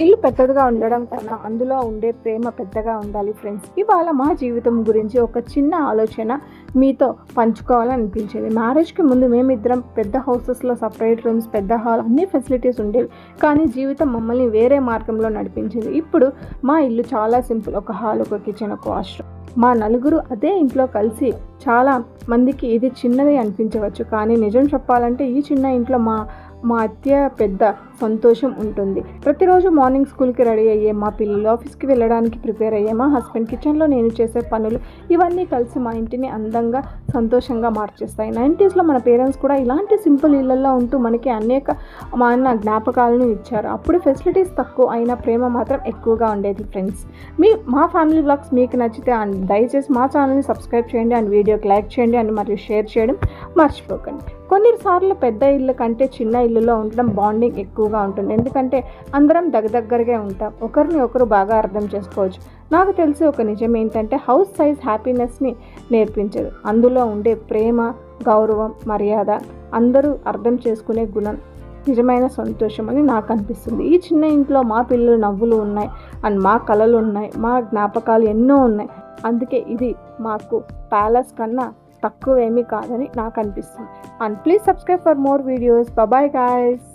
ఇల్లు పెద్దదిగా ఉండడం కన్నా అందులో ఉండే ప్రేమ పెద్దగా ఉండాలి ఫ్రెండ్స్. ఇవాళ మా జీవితం గురించి ఒక చిన్న ఆలోచన మీతో పంచుకోవాలనిపించేది. మ్యారేజ్కి ముందు మేమిద్దరం పెద్ద హౌసెస్లో సపరేట్ రూమ్స్, పెద్ద హాల్, అన్ని ఫెసిలిటీస్ ఉండేవి. కానీ జీవితం మమ్మల్ని వేరే మార్గంలో నడిపించింది. ఇప్పుడు మా ఇల్లు చాలా సింపుల్. ఒక హాల్, ఒక కిచెన్, ఒక వాష్రూమ్. మా నలుగురు అదే ఇంట్లో కలిసి చాలా మందికి ఇది చిన్నది అనిపించవచ్చు. కానీ నిజం చెప్పాలంటే ఈ చిన్న ఇంట్లో మా మా అత్య పెద్ద సంతోషం ఉంటుంది. ప్రతిరోజు మార్నింగ్ స్కూల్కి రెడీ అయ్యే మా పిల్లలు, ఆఫీస్కి వెళ్ళడానికి ప్రిపేర్ అయ్యే మా హస్బెండ్, కిచెన్లో నేను చేసే పనులు, ఇవన్నీ కలిసి మా ఇంటిని అందంగా సంతోషంగా మార్చేస్తాయి. 90స్లో మన పేరెంట్స్ కూడా ఇలాంటి సింపుల్ ఇళ్లలో ఉంటూ మనకి మన జ్ఞాపకాలను ఇచ్చారు. అప్పుడు ఫెసిలిటీస్ తక్కువ అయినా ప్రేమ మాత్రం ఎక్కువగా ఉండేది ఫ్రెండ్స్. మా ఫ్యామిలీ బ్లాగ్స్ మీకు నచ్చితే దయచేసి మా ఛానల్ని సబ్స్క్రైబ్ చేయండి అండ్ వీడియోకి లైక్ చేయండి అండ్ మరియు షేర్ చేయడం మర్చిపోకండి. కొన్నిసార్లు పెద్ద ఇల్లు కంటే చిన్న ఇల్లులో ఉండడం బాండింగ్ ఎక్కువగా ఉంటుంది. ఎందుకంటే అందరం దగ్గరగా ఉంటాం, ఒకరిని ఒకరు బాగా అర్థం చేసుకోవచ్చు. నాకు తెలిసి ఒక నిజం ఏంటంటే హౌస్ సైజ్ హ్యాపీనెస్ని నేర్పించదు. అందులో ఉండే ప్రేమ, గౌరవం, మర్యాద, అందరూ అర్థం చేసుకునే గుణం నిజమైన సంతోషం అని నాకు అనిపిస్తుంది. ఈ చిన్న ఇంట్లో మా పిల్లలు నవ్వులు ఉన్నాయి అండ్ మా కలలు ఉన్నాయి, మా జ్ఞాపకాలు ఎన్నో ఉన్నాయి. అందుకే ఇది మాకు ప్యాలెస్ కన్నా తక్కువేమీ కాదని నాకు అనిపిస్తుంది. And please subscribe for more videos. Bye guys.